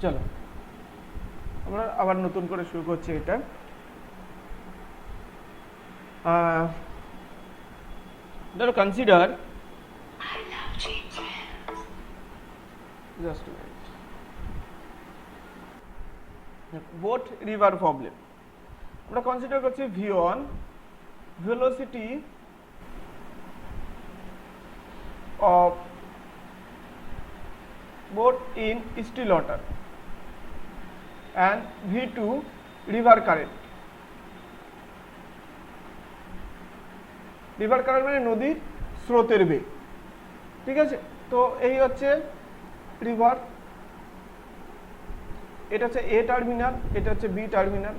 চলো আমরা আবার নতুন করে শুরু করছি এটা। ধরো consider just a minute boat river problem আমরা কনসিডার করছি v1 velocity of boat in still water and v2 river current মানে নদীর স্রোতের বেগ। ঠিক আছে, তো এই হচ্ছে রিভার, এটা হচ্ছে এ টার্মিনাল, এটা হচ্ছে বি টার্মিনাল,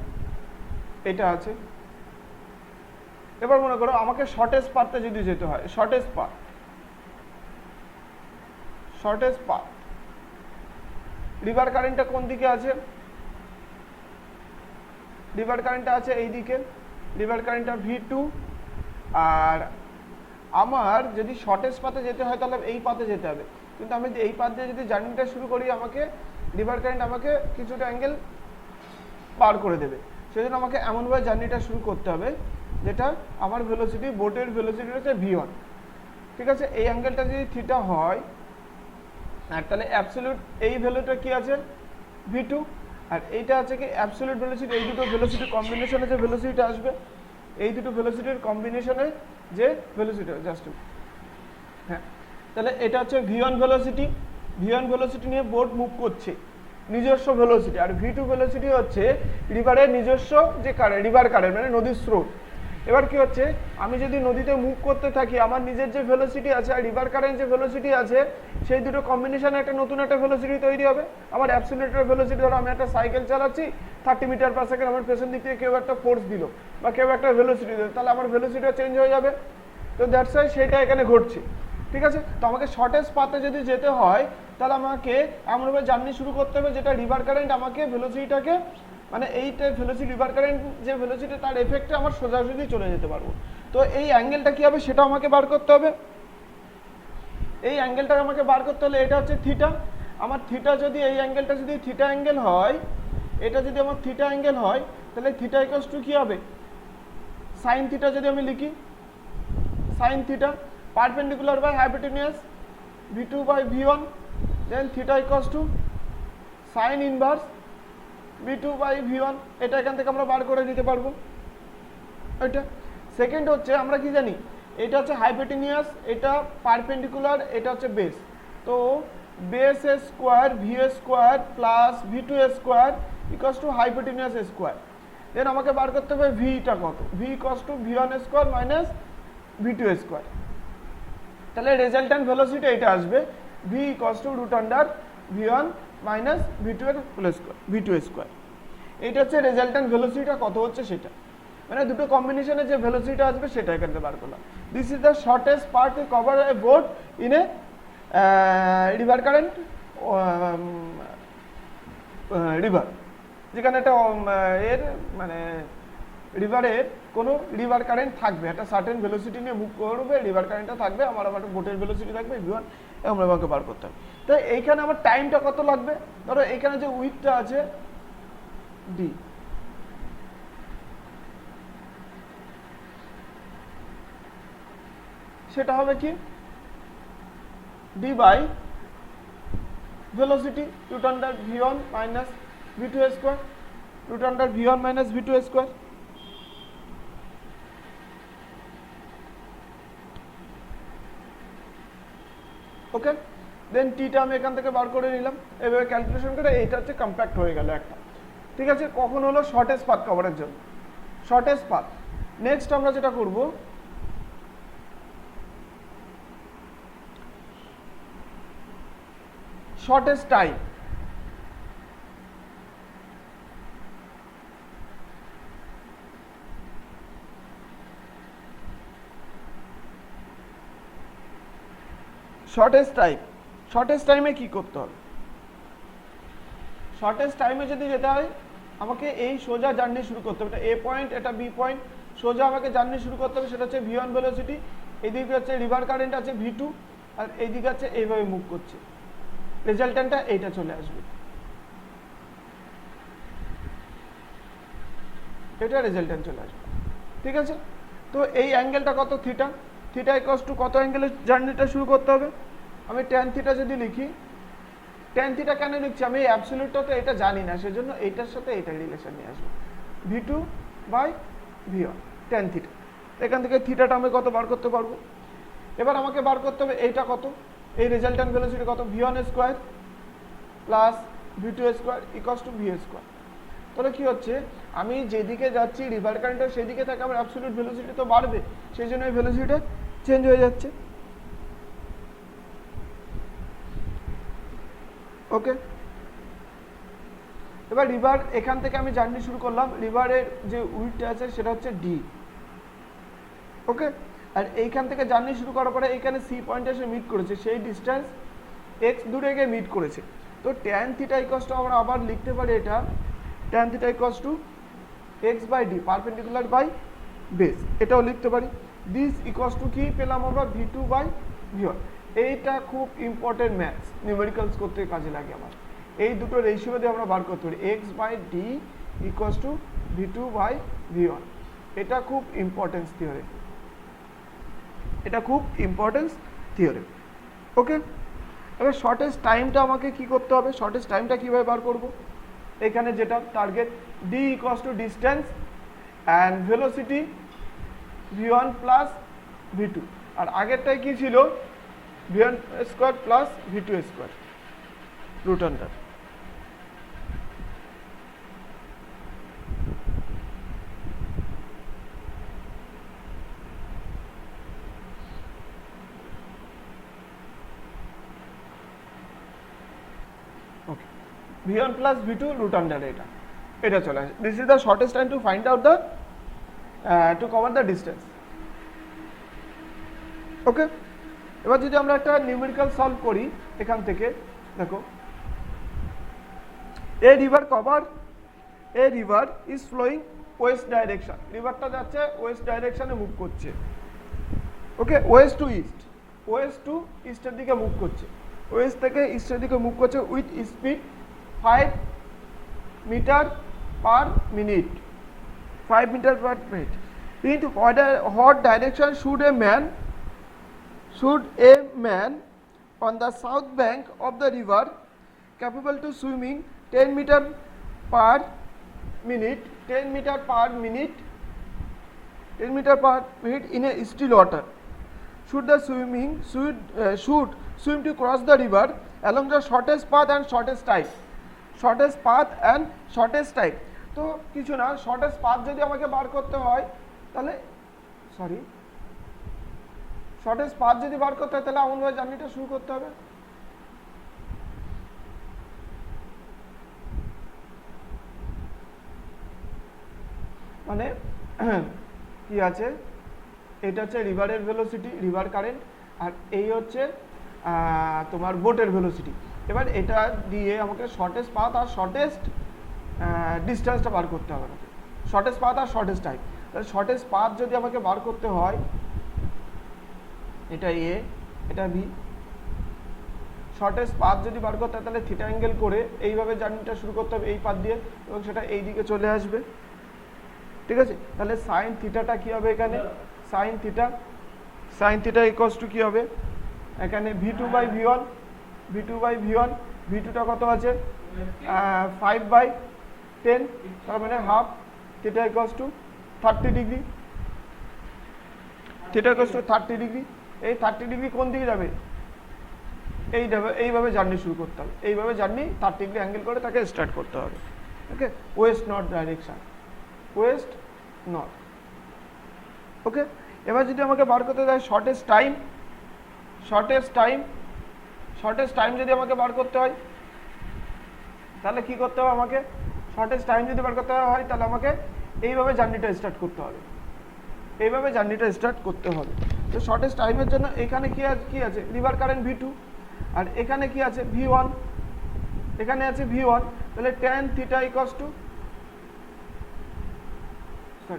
এটা আছে। এবার মনে করো আমাকে শর্টেস্ট পাথে যদি যেতে হয়, শর্টেস্ট পাথ রিভার কারেন্টটা কোন দিকে আছে? রিভার কারেন্টটা আছে এই দিকে, রিভার কারেন্টটা v2। আর আমার যদি শর্টেস্ট পাথে যেতে হয় তাহলে এই পাথে যেতে হবে, কিন্তু আমি এই পাথ দিয়ে যদি জার্নিটা শুরু করি আমাকে রিভার কারেন্ট আমাকে কিছুটা অ্যাঙ্গেল পার করে দেবে। সেজন্য আমাকে এমনভাবে জার্নিটা শুরু করতে হবে যেটা আমার ভেলোসিটি, বোটের ভেলোসিটি হচ্ছে v1। ঠিক আছে, এই অ্যাঙ্গেলটা যদি থিটা হয় আর তাহলে অ্যাবসলিউট এই ভ্যালুটা কি আছে v2, আর এইটা আছে কি অ্যাবসলিউট ভেলোসিটি। এই দুটো ভেলোসিটির কম্বিনেশনে যে ভেলোসিটিটা আসবে, এই দুটো ভেলোসিটির কম্বিনেশনে যে ভেলোসিটি জাস্ট হ্যাঁ, তাহলে এটা হচ্ছে v1 ভেলোসিটি। v1 ভেলোসিটি নিয়ে বোট মুভ করছে, নিজস্ব ভেলোসিটি। আর v2 ভেলোসিটি হচ্ছে রিভারের নিজস্ব যে কারেন্ট, রিভার কারেন্ট মানে নদীর স্রোত। এবার কি হচ্ছে, আমি যদি নদীতে মুভ করতে থাকি আমার নিজের যে ভেলোসিটি আছে আর রিভার কারেন্ট যে ভেলোসিটি আছে, সেই দুটো কম্বিনেশনে একটা নতুন একটা ভেলোসিটি তৈরি হবে। আমার অ্যাবসলিউটের ভেলোসিটি, ধরো আমি একটা সাইকেল চালাচ্ছি 30 মিটার পার সেকেন্ড, আমার পেছন দিক থেকে কেউ একটা ফোর্স দিল বা কেউ একটা ভেলোসিটি দিল, তাহলে আমার ভেলোসিটিও চেঞ্জ হয়ে যাবে। তো দ্যাটস ওয়াই সেটা এখানে ঘটছে। ঠিক আছে, তো আমাকে শর্টেস্ট পাথে যদি যেতে হয় তাহলে আমাকে এমনভাবে জার্নি শুরু করতে হবে যেটা রিভার কারেন্ট আমাকে ভেলোসিটিটাকে, মানে এইটা ভেলোসিটি রিভার কারেন্ট যে ভেলোসিটি তার এফেক্টে আমার সোজাসুজি চলে যেতে পারবো। তো এই অ্যাঙ্গেলটা কি হবে সেটা আমাকে বার করতে হবে। এই অ্যাঙ্গেলটা আমাকে বার করতে হলে এটা হচ্ছে থিটা। আমার থিটা যদি এই অ্যাঙ্গেলটা যদি থিটা অ্যাঙ্গেল হয়, এটা যদি আমার থিটা অ্যাঙ্গেল হয় তাহলে থিটা ইকুয়ালস টু কি হবে সাইন থিটা। যদি আমি লিখি sine theta perpendicular by hypotenuse v2 by v1, then theta equals to sine inverse v2 by v1। এটা এখান থেকে আমরা বার করে নিতে পারবো। এটা সেকেন্ড হচ্ছে আমরা কি জানি, এটা হচ্ছে হাইপোটেনিয়াস, এটা পারপেন্ডিকুলার, এটা হচ্ছে বেস। তো বেস এ স্কোয়ার ভি এ স্কোয়ার প্লাস v2 এ স্কোয়ার ইকুয়ালস টু হাইপোটেনিয়াস এ স্কোয়ার। দেন আমাকে বার করতে হবে ভিটা কত, v ইকুয়ালস টু v1 এ স্কোয়ার মাইনাস v2 এ স্কোয়ার। তাহলে রেজাল্ট্যান্ট ভেলোসিটি এটা আসবে v equals to root under v1 minus v2 এর হোল স্কোয়ার, v2 স্কোয়ার। এইটা হচ্ছে রেজাল্ট্যান্ট ভেলোসিটিটা কত হচ্ছে সেটা, মানে দুটো কম্বিনেশনে যে ভেলোসিটি আসবে সেটা এখানে বার করলাম। This is the shortest path to cover a boat in a river current river, যেখানে একটা এর মানে রিভারের কোনো রিভার কারেন্ট থাকবে, একটা সার্টেন ভেলোসিটি নিয়ে মুভ করবে, রিভার কারেন্টটা থাকবে, আমার একটা বোটের ভেলোসিটি থাকবে v1, এবং আমাকে বার করতে হবে। তো এইখানে আমার টাইমটা কত লাগবে, ধরো এইখানে যে উইথটা আছে d, সেটা হবে কি d by velocity root under v1 minus v2 square, root under v1 minus v2 square. Okay, then theta আমি এখান থেকে বার করে নিলাম, এভাবে ক্যালকুলেশন করে এইটা হচ্ছে কম্প্যাক্ট হয়ে গেল একটা। ঠিক আছে, কখন হলো শর্টেস্ট পাথ কভারের জন্য, শর্টেস্ট পাথ। নেক্সট আমরা যেটা করব, শর্টেস্ট টাইম। শর্টেস্ট টাইমে কি করতে হবে, শর্টেস্ট টাইমে যদি যেতে হয় আমাকে এই সোজা জার্নি শুরু করতে হবে। এটা এ পয়েন্ট, এটা বি পয়েন্ট, সোজা আমাকে জার্নি শুরু করতে হবে। সেটা হচ্ছে v1 ভেলোসিটি, এইদিকে হচ্ছে রিভার কারেন্ট আছে v2, আর এইদিকে আছে এইভাবে মুভ করছে, রেজাল্ট্যান্টটা এইটা চলে আসবে। এটা রেজাল্টেন্ট চলে আসবে। ঠিক আছে, তো এই অ্যাঙ্গেলটা কত? থিটা। থিটা ইকুয়ালস টু কত অ্যাঙ্গেলে জার্নিটা শুরু করতে হবে? আমি ট্যান থিটা যদি লিখি, ট্যান থিটা কেন লিখছি? আমি অ্যাবসলিউটটা তো এটা জানি না, সেজন্য এইটার সাথে এইটার রিলেশন নিয়ে আসবো। v2/v1 tan theta. এখান থেকে থিটাটা আমি কত বার করতে পারবো? এবার আমাকে বার করতে হবে এইটা কত, এই রেজাল্টেন্ট ভেলোসিটি কত? v1 square plus v2 square equals two v square. তাহলে কি হচ্ছে, আমি যেদিকে যাচ্ছি রিভার কারেন্টের সেদিকে থেকে আমার অ্যাবসলিউট ভেলোসিটি তো বাড়বে, সেই জন্য এই ভেলোসিটিটা চেঞ্জ হয়ে যাচ্ছে। ওকে, এবার রিভার এখান থেকে আমি জার্নি শুরু করলাম, রিভারের যে উইডথ আছে সেটা হচ্ছে ডি। ওকে, আর এইখান থেকে জার্নি শুরু করার পরে এইখানে সি পয়েন্টে এসে মিট করেছে, সেই ডিস্টেন্স এক্স দূরে গিয়ে মিট করেছে। তো ট্যান থিটা ইকুয়ালস টু আমরা আবার লিখতে পারি এটা tan theta equals to x by d perpendicular by base, এটাও লিখতে পারি। দিস ইকুয়ালস টু কি পেলাম আমরা? v2/v1। এইটা খুব ইম্পর্টেন্ট ম্যাথস, নিউমেরিক্যালস করতে কাজে লাগে আমার। এই দুটো রেশিও দিয়ে আমরা বার করতে পারি x by d equals to v2/v1। এটা খুব ইম্পর্টেন্স থিওরি, এটা খুব ইম্পর্টেন্স থিওরি। ওকে, এবার শর্টেস্ট টাইমটা আমাকে কি করতে হবে? শর্টেস্ট টাইমটা কীভাবে বার করব? এখানে যেটা target d equals to distance and velocity v1 plus v2, আর আগেরটাই কি ছিল? v1 square plus v2 square root under. Okay, v1 plus v2 root under এটা চলে আসে। This is the shortest time to find out the to cover the distance. Okay, এবার যদি আমরা একটা নিউমেরিক্যাল সলভ করি এখান থেকে, দেখো a river is flowing west direction, রিভারটা যাচ্ছে ওয়েস্ট ডাইরেকশনে মুভ করছে। ওকে, ওয়েস্ট টু ইস্টের দিকে মুভ করছে, ওয়েস্ট থেকে ইস্টের দিকে মুভ করছে with speed 5 meter per minute. 5 meter per minute. In what direction should a man on the south bank of the river capable to swimming 10 meter per minute in a still water should swim to cross the river along the shortest path and shortest time? তো কিছু না, shortest path যদি আমাকে বার করতে হয় তাহলে shortest path যদি বার করতে হয় তাহলে এমনভাবে জার্নিটা শুরু করতে হবে। মানে কি আছে, এটা হচ্ছে রিভারের ভেলোসিটি, রিভার কারেন্ট, আর এই হচ্ছে তোমার বোটের ভেলোসিটি। এবার এটা দিয়ে আমাকে শর্টেস্ট পাথ আর শর্টেস্ট ডিস্টেন্সটা বার করতে হবে, শর্টেস্ট পাথ আর শর্টেস্ট টাইম। তাহলে শর্টেস্ট পাথ যদি আমাকে বার করতে হয়, এটা এ এটা বি, শর্টেস্ট পাথ যদি বার করতে হয় তাহলে থিটা অ্যাঙ্গেল করে এইভাবে জার্নিটা শুরু করতে হবে এই পাথ দিয়ে, এবং সেটা এই দিকে চলে আসবে। ঠিক আছে, তাহলে সাইন থিটাটা কি হবে? এখানে সাইন থিটা ইকুয়ালস টু কি হবে? এখানে v2/v1, v2টা কত আছে? 5/10, তার মানে half. Theta equals two 30 degree, theta equals two 30 degree. এই 30 ডিগ্রি কোন দিকে যাবে? এইভাবে জার্নি শুরু করতে হবে, এইভাবে জার্নি 30 ডিগ্রি অ্যাঙ্গেল করে তাকে স্টার্ট করতে হবে। Okay, west north direction, west north. Okay, এবার যদি আমাকে বার করতে দেয় শর্টেস্ট টাইম যদি আমাকে বার করতে হয় তাহলে কি করতে হবে? আমাকে শর্টেস্ট টাইম যদি বার করতে হয় তাহলে আমাকে এইভাবে জার্নিটা স্টার্ট করতে হবে, তো শর্টেস্ট টাইমের জন্য এখানে কি আছে? রিভার কারেন্ট v2, আর এখানে কি আছে? v1, এখানে আছে v1। তাহলে tan থিটা ইকুয়ালস টু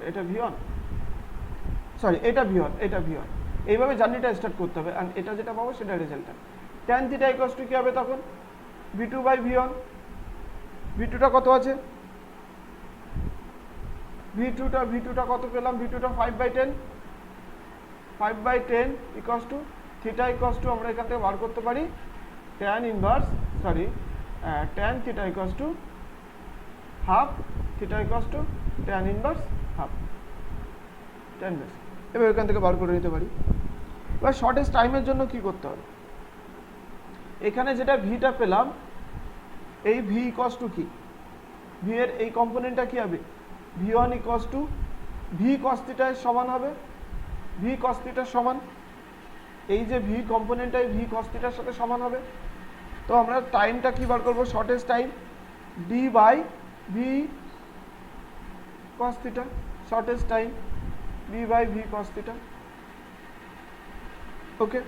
এটা v1, এইভাবে জার্নিটা স্টার্ট করতে হবে, আর এটা যেটা পাবো সেটা রেজাল্টটা। tan থিটা ইকুয়ালস টু কি হবে তখন? v2/v1, v2টা কত আছে? v2টা কত পেলাম, v2টা 5/10, 5/10 equals to theta equals two আমরা এখান থেকে বার করতে পারি tan theta equals to half, theta equals two tan inverse half, tan base. এবার এখান থেকে বার করে নিতে পারি। এবার শর্টেস্ট টাইমের জন্য কি করতে হবে, এখানে যেটা ভিটা পেলাম, এই ভি ইকুয়ালস টু কি, ভি এর এই কম্পোনেন্টটা কি হবে, v1 ইকুয়ালস টু ভি কস থিটার সমান হবে, ভি কস থিটার সমান, এই যে ভি কম্পোনেন্টটা ভি কস থিটার সাথে সমান হবে। তো আমরা টাইমটা কি বার করবো, shortest time d by v cos theta, shortest time d by v cos theta. Okay.